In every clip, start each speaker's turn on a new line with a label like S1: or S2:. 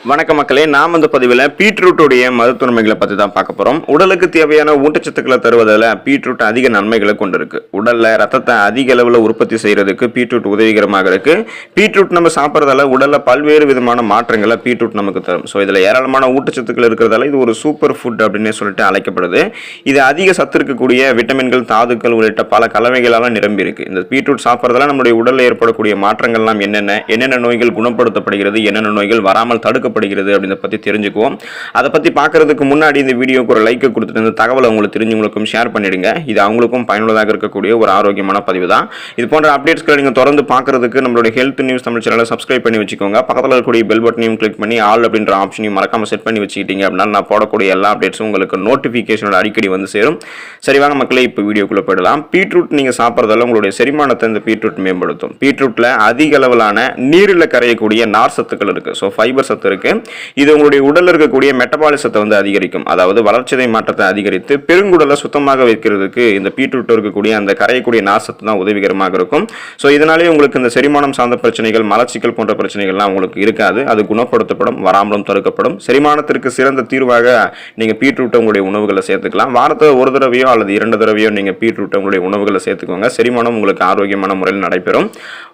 S1: வணக்கம் மக்களே, நாம் இந்த பதிவில் பீட்ரூட்டுடைய மருத்துவமைகளை பற்றி தான் பார்க்க போகிறோம். உடலுக்கு தேவையான ஊட்டச்சத்துக்களை தருவதில் பீட்ரூட் அதிக நன்மைகளை கொண்டிருக்கு. உடலில் ரத்தத்தை அதிக அளவில் உற்பத்தி செய்கிறதுக்கு பீட்ரூட் உதவிகரமாக இருக்குது. பீட்ரூட் நம்ம சாப்பிட்றதால உடலில் பல்வேறு விதமான மாற்றங்களை பீட்ரூட் நமக்கு தரும். ஸோ இதில் ஏராளமான ஊட்டச்சத்துக்கள் இருக்கிறதால இது ஒரு சூப்பர் ஃபுட் அப்படின்னே சொல்லிட்டு அழைக்கப்படுது. இது அதிக சத்து இருக்கக்கூடிய விட்டமின்கள், தாதுக்கள் உள்ளிட்ட பல கலவைகளால் நிரம்பி இருக்கு. இந்த பீட்ரூட் சாப்பிட்றதால நம்முடைய உடலில் ஏற்படக்கூடிய மாற்றங்கள்லாம் என்னென்ன நோய்கள் குணப்படுத்தப்படுகிறது, என்னென்ன நோய்கள் வராமல் தடுக்க அப்படின்றத பத்தி தெரிஞ்சுக்குவோம். அதை பத்தி பார்க்கிறதுக்கு முன்னாடி இந்த வீடியோக்கு ஒரு லைக் கொடுத்துட்டு இந்த தகவலை உங்களுக்கு தெரிஞ்சவங்களுக்கும் ஷேர் பண்ணிடுங்க. இது அவங்களுக்கும் பயனுள்ளதாக இருக்கக்கூடிய ஒரு ஆரோக்கியமான பதிவு தான். இது போன்ற அப்டேட்ஸ்களை நீங்க தொடர்ந்து பார்க்கிறதுக்கு நம்மளுடைய ஹெல்த் நியூஸ் தமிழ் சேனலை சப்ஸ்கிரைப் பண்ணி வச்சுக்கோங்க. பக்கத்தில் இருக்கக்கூடிய பெல் பட்டனையும் கிளிக் பண்ணி ஆல் அப்படின்ற ஆப்ஷனையும் மறக்காம செட் பண்ணி வச்சுக்கிட்டீங்க அப்படின்னா நான் போடக்கூடிய எல்லா அப்டேட்ஸும் உங்களுக்கு நோட்டிஃபிகேஷனோட அடிக்கடி வந்து சேரும். சரி வாங்க மக்களே, இப்போ வீடியோக்குள்ள போயிடலாம். பீட்ரூட் நீங்க சாப்பிட்றதால உங்களுடைய செரிமானத்தை இந்த பீட்ரூட் மேம்படுத்தும். பீட்ரூட்ல அதிக அளவிலான நீரில் கரையக்கூடிய நார் சத்துக்கள் இருக்கு. ஸோ ஃபைபர் சத்து இருக்கு. இது உங்களுடைய உடலில் இருக்கக்கூடிய மெட்டபாலிசத்தை வந்து அதிகரிக்கும். அதாவது வளர்ச்சிதை மாற்றத்தை அதிகரித்து பெருங்குடலை சுத்தமாக வைக்கிறதுக்கு இந்த பீட்ரூட் இருக்கக்கூடிய அந்த கரையக்கூடிய நார்சத்து தான் உதவிகரமாக இருக்கும். ஸோ இதனாலே உங்களுக்கு இந்த செரிமானம் சார்ந்த பிரச்சனைகள், மலச்சிக்கல் போன்ற பிரச்சனைகள்லாம் உங்களுக்கு இருக்காது. அது குணப்படுத்தப்படும், வராமலும் தடுக்கப்படும். செரிமானத்திற்கு சிறந்த தீர்வாக நீங்க பீட்ரூட்டை உங்களுடைய உணவுகளை சேர்த்துக்கலாம். வாரத்தில் ஒரு தடவையோ அல்லது 2 தடவையோ நீங்க பீட்ரூட்டை உங்களுடைய உணவுகளை சேர்த்துக்கோங்க. செரிமானம் உங்களுக்கு ஆரோக்கியமான முறையில் நடைபெறும்.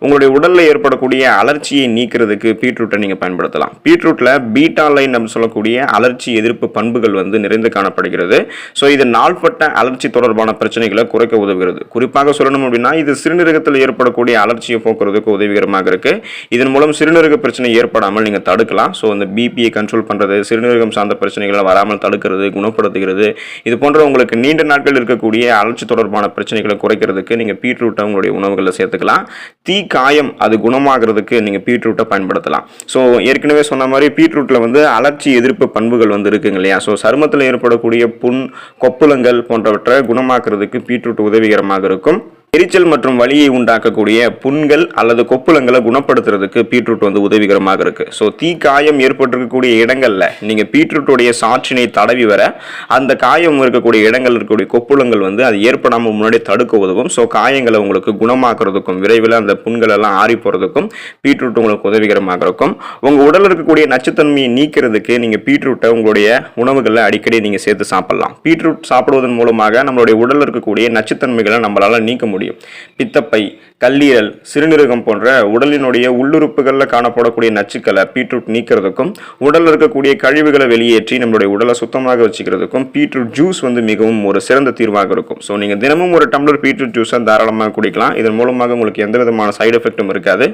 S1: உங்களுடைய உடலில் ஏற்படக்கூடிய அலர்ச்சியை நீக்கிறதுக்கு பீட்ரூட்டை நீங்க பயன்படுத்தலாம். பீட்ரூட்ல பீட்டா லைன் அப்படின்னு சொல்லக்கூடிய அலர்ச்சி எதிர்ப்பு பண்புகள் வந்து நிறைந்து காணப்படுகிறது. ஸோ இது நாள்பட்ட அலர்ச்சி தொடர்பான பிரச்சனைகளை குறைக்க உதவுகிறது. குறிப்பாக சொல்லணும் அப்படின்னா இது சிறுநீரகத்தில் ஏற்படக்கூடிய அலர்ச்சியை போக்குறதுக்கு உதவிகரமாக இருக்கு. இதன் மூலம் சிறுநீரக பிரச்சனை ஏற்படாமல் நீங்க தடுக்கலாம். ஸோ இந்த பிபியை கண்ட்ரோல் பண்றது, சிறுநீரகம் சார்ந்த பிரச்சனைகளை வராமல் தடுக்கிறது, குணப்படுத்துகிறது. இது போன்ற உங்களுக்கு நீண்ட நாட்கள் இருக்கக்கூடிய அலர்ச்சி தொடர்பான பிரச்சனைகளை குறைக்கிறதுக்கு நீங்க பீட்ரூட்டை உங்களுடைய உணவுகளை சேர்த்துக்கலாம். தீ காயம் அது குணமாகிறதுக்கு நீங்க பீட்ரூட்டை பயன்படுத்தலாம். ஸோ ஏற்கனவே சொன்ன மாதிரி பீட்ரூட்ல வந்து அலர்ச்சி எதிர்ப்பு பண்புகள் வந்து இருக்குங்க இல்லையா. ஸோ சருமத்தில் ஏற்படக்கூடிய புண், கொப்புளங்கள் போன்றவற்றை குணமாக்குறதுக்கு பீட்ரூட் உதவிகரமாக இருக்கும். எரிச்சல் மற்றும் வலியை உண்டாக்கக்கூடிய புண்கள் அல்லது கொப்புளங்களை குணப்படுத்துறதுக்கு பீட்ரூட் வந்து உதவிகரமாக இருக்கு. ஸோ தீ காயம் ஏற்பட்டிருக்கக்கூடிய இடங்கள்ல நீங்க பீட்ரூட்டுடைய சாற்றினை தடவி வர அந்த காயம் இருக்கக்கூடிய இடங்கள் இருக்கக்கூடிய கொப்புளங்கள் வந்து அது ஏற்படாமல் முன்னாடி தடுக்க உதவும். ஸோ காயங்களை உங்களுக்கு குணமாக்குறதுக்கும் விரைவில் அந்த புண்கள் எல்லாம் ஆறி போறதுக்கும் பீட்ரூட் உங்களுக்கு உதவிகரமாக இருக்கும். உங்க உடல் இருக்கக்கூடிய நச்சுத்தன்மையை நீக்கிறதுக்கு நீங்க பீட்ரூட்டை உங்களுடைய உணவுகளில் அடிக்கடி நீங்க சேர்த்து சாப்பிடலாம். பீட்ரூட் சாப்பிடுவதன் மூலமாக நம்மளுடைய உடல் இருக்கக்கூடிய நச்சுத்தன்மைகளை நம்மளால நீக்க முடியும். பித்தப்பை, கல்லீரல், சிறுநீரகம் போன்ற உடலினுடைய உள்ளுறுப்புகளில் காணப்படக்கூடிய நச்சுக்களை பீட்ரூட் நீக்கிறதுக்கும் உடலில் இருக்கக்கூடிய கழிவுகளை வெளியேற்றி நம்மளுடைய உடலை சுத்தமாக வச்சுக்கிறதுக்கும் பீட்ரூட் ஜூஸ் வந்து மிகவும் ஒரு சிறந்த தீர்வாக இருக்கும். ஸோ நீங்கள் தினமும் ஒரு டம்ளர் பீட்ரூட் ஜூஸை தாராளமாக குடிக்கலாம். இதன் மூலமாக உங்களுக்கு எந்த விதமான சைடு எஃபெக்டும் இருக்காது.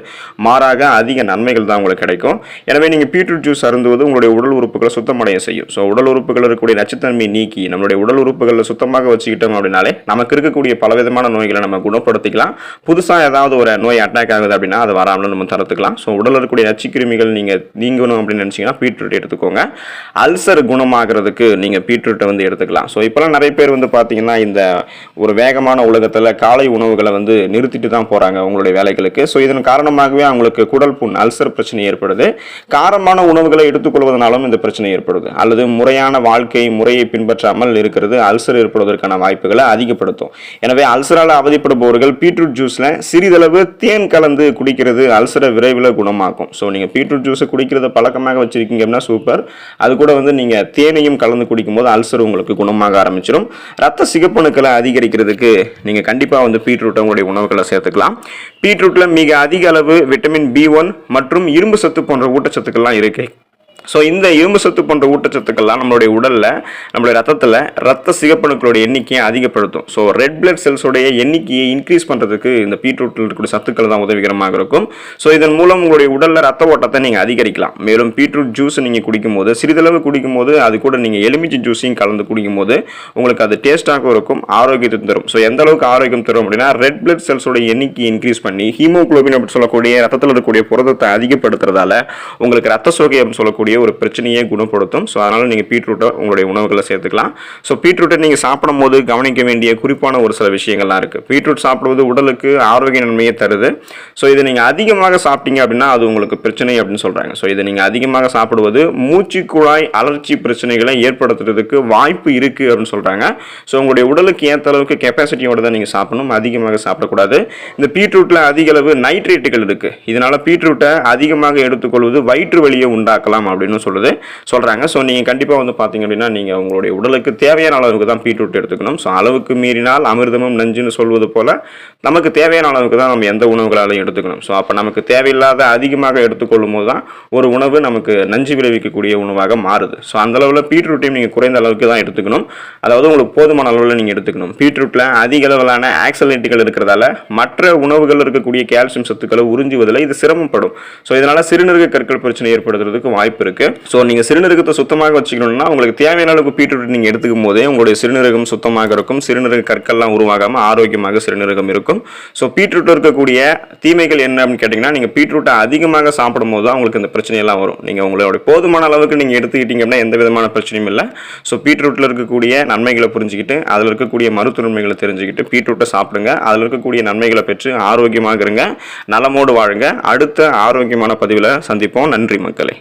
S1: மாறாக அதிக நன்மைகள் தான் உங்களுக்கு கிடைக்கும். எனவே நீங்கள் பீட்ரூட் ஜூஸ் அருந்துவது உங்களுடைய உடல் உறுப்புகளை சுத்தமடைய செய்யும். ஸோ உடல் உறுப்புகள் இருக்கக்கூடிய நச்சுத்தன்மையை நீக்கி நம்மளுடைய உடல் உறுப்புகளை சுத்தமாக வச்சுக்கிட்டோம் அப்படின்னாலே நமக்கு இருக்கக்கூடிய பலவிதமான நோய்களை நம்ம குணப்படுத்திக்கலாம். புதுசாக ஏதாவது ஒரு நோய் அட்டாக் ஆகுது அப்படின்னா அது வராமல் நம்ம தடுத்துக்கலாம். ஸோ உடலில் இருக்கக்கூடிய நச்சுக்கிருமிகள் நீங்கள் நீங்கணும் அப்படின்னு நினச்சிங்கன்னா பீட்ரூட் எடுத்துக்கோங்க. அல்சர் குணமாகிறதுக்கு நீங்கள் பீட்ரூட்டை வந்து எடுத்துக்கலாம். ஸோ இப்போலாம் நிறைய பேர் வந்து பார்த்தீங்கன்னா இந்த ஒரு வேகமான உலகத்தில் காலை உணவுகளை வந்து நிறுத்திட்டு தான் போகிறாங்க உங்களுடைய வேலைகளுக்கு. ஸோ இதன் காரணமாகவே அவங்களுக்கு குடல் புண், அல்சர் பிரச்சனை ஏற்படுது. காரமான உணவுகளை எடுத்துக்கொள்வதனாலும் இந்த பிரச்சனை ஏற்படுது. அல்லது முறையான வாழ்க்கை முறையை பின்பற்றாமல் இருக்கிறது அல்சர் ஏற்படுவதற்கான வாய்ப்புகளை அதிகப்படுத்தும். எனவே அல்சரால் அவதிப்படுபவர்கள் பீட்ரூட் ஜூஸ்ல சிறிதளவு தேன் கலந்து குடிக்கிறது அல்சரை விரைவில் குணமாக்கும். ஸோ நீங்கள் பீட்ரூட் ஜூஸை குடிக்கிறத பழக்கமாக வச்சிருக்கீங்க அப்படின்னா சூப்பர். அது கூட வந்து நீங்கள் தேனையும் கலந்து குடிக்கும் போது அல்சர் உங்களுக்கு குணமாக ஆரம்பிச்சிடும். ரத்த சிகப்பணுக்களை அதிகரிக்கிறதுக்கு நீங்கள் கண்டிப்பாக வந்து பீட்ரூட்டை உங்களுடைய உணவுகளை சேர்த்துக்கலாம். பீட்ரூட்ல மிக அதிக அளவு விட்டமின் B1 மற்றும் இரும்பு சத்து போன்ற ஊட்டச்சத்துக்கள்லாம் இருக்கு. ஸோ இந்த இரும்பு சத்து போன்ற ஊட்டச்சத்துக்கள்லாம் நம்மளுடைய உடலில், நம்மளுடைய ரத்தத்தில் ரத்த சிகப்பணுக்களோட எண்ணிக்கையை அதிகப்படுத்தும். ஸோ ரெட் பிளட் செல்ஸோடைய எண்ணிக்கையை இன்க்ரீஸ் பண்ணுறதுக்கு இந்த பீட்ரூட்டில் இருக்கக்கூடிய சத்துக்கள் தான் உதவிகரமாக இருக்கும். ஸோ இதன் மூலம் உங்களுடைய உடலில் ரத்த ஓட்டத்தை நீங்கள் அதிகரிக்கலாம். மேலும் பீட்ரூட் ஜூஸ் நீங்கள் குடிக்கும் போது, சிறிதளவு குடிக்கும் போது அது கூட நீங்கள் எலுமிச்சை ஜூஸையும் கலந்து குடிக்கும் போது உங்களுக்கு அது டேஸ்டாகவும் இருக்கும், ஆரோக்கியத்தை தரும். ஸோ எந்த அளவுக்கு ஆரோக்கியம் தரும் அப்படின்னா ரெட் பிளட் செல்ஸோட எண்ணிக்கையை இன்க்ரீஸ் பண்ணி ஹீமோகுளோபின் அப்படின்னு சொல்லக்கூடிய ரத்தத்தில் இருக்கக்கூடிய புரதத்தை அதிகப்படுத்துறதால உங்களுக்கு ரத்த சோகை அப்படின்னு சொல்லக்கூடிய ஒரு பிரச்சனையை குணப்படுத்தும். ஸோ அதனால நீங்கள் பீட்ரூட்டை உங்களுடைய உணவுகளை சேர்த்துக்கலாம். ஸோ பீட்ரூட்டை நீங்கள் சாப்பிடும் போது கவனிக்க வேண்டிய குறிப்பான ஒரு சில விஷயங்கள்லாம் இருக்குது. பீட்ரூட் சாப்பிடுவது உடலுக்கு ஆரோக்கிய நன்மையை தருது. ஸோ இதை நீங்கள் அதிகமாக சாப்பிட்டீங்க அப்படின்னா அது உங்களுக்கு பிரச்சனை அப்படின்னு சொல்கிறாங்க. ஸோ இதை நீங்கள் அதிகமாக சாப்பிடுவது மூச்சு குழாய் அலர்ச்சி பிரச்சனைகளை ஏற்படுத்துறதுக்கு வாய்ப்பு இருக்குது அப்படின்னு சொல்கிறாங்க. ஸோ உங்களுடைய உடலுக்கு ஏற்ற அளவுக்கு கெப்பாசிட்டியோட தான் நீங்கள் சாப்பிடணும், அதிகமாக சாப்பிடக்கூடாது. இந்த பீட்ரூட்டில் அதிக அளவு நைட்ரேட்டுகள் இருக்குது. இதனால் பீட்ரூட்டை அதிகமாக எடுத்துக்கொள்வது வயிற்று வலியை உண்டாக்கலாம் அப்படின்னு அப்படின்னு சொல்கிறாங்க. ஸோ நீங்கள் கண்டிப்பாக வந்து பார்த்தீங்க அப்படின்னா நீங்கள் உங்களுடைய உடலுக்கு தேவையான அளவுக்கு தான் பீட்ரூட் எடுத்துக்கணும். ஸோ அளவுக்கு மீறினால் அமிர்தமும் நஞ்சுன்னு சொல்வது போல் நமக்கு தேவையான அளவுக்கு தான் நம்ம எந்த உணவுகளாலையும் எடுத்துக்கணும். ஸோ அப்போ நமக்கு தேவையில்லாத அதிகமாக எடுத்துக்கொள்ளும் போது தான் ஒரு உணவு நமக்கு நஞ்சு விளைவிக்கக்கூடிய உணவாக மாறுது. ஸோ அந்த அளவில் பீட்ரூட்டையும் நீங்கள் குறைந்த அளவுக்கு தான் எடுத்துக்கணும். அதாவது உங்களுக்கு போதுமான அளவில் நீங்கள் எடுத்துக்கணும். பீட்ரூட்டில் அதிக அளவிலான ஆக்சலேட்டுகள் இருக்கிறதால மற்ற உணவுகள் இருக்கக்கூடிய கால்சியம் சத்துக்களை உறிஞ்சுவதில் இது சிரமப்படும். ஸோ இதனால் சிறுநீரக கற்கள் பிரச்சனை ஏற்படுறதுக்கு வாய்ப்பு இருக்குது. ஸோ நீங்கள் சிறுநீரகத்தை சுத்தமாக வச்சுக்கணும்னா உங்களுக்கு தேவையான அளவுக்கு பீட்ரூட் நீங்கள் எடுத்துக்கும் போதே உங்களுடைய சிறுநீரகம் சுத்தமாக இருக்கும். சிறுநீரக கற்கள்லாம் உருவாகாமல் ஆரோக்கியமாக சிறுநீரகம் இருக்கும். ஸோ பீட்ரூட் இருக்கக்கூடிய தீமைகள் என்ன அப்படின்னு கேட்டிங்கன்னா, நீங்கள் பீட்ரூட்டை அதிகமாக சாப்பிடும் போது தான் உங்களுக்கு இந்த பிரச்சனையெல்லாம் வரும். நீங்கள் உங்களுடைய போதுமான அளவுக்கு நீங்கள் எடுத்துக்கிட்டீங்க அப்படின்னா எந்த விதமான பிரச்சனையும் இல்லை. ஸோ பீட்ரூட்டில் இருக்கக்கூடிய நன்மைகளை புரிஞ்சுக்கிட்டு அதில் இருக்கக்கூடிய மருத்துவ நன்மைகளை தெரிஞ்சுக்கிட்டு பீட்ரூட்டை சாப்பிடுங்க. அதில் இருக்கக்கூடிய நன்மைகளை பெற்று ஆரோக்கியமாக இருங்க, நலமோடு வாழுங்க. அடுத்த ஆரோக்கியமான பதிவில் சந்திப்போம். நன்றி மக்களே.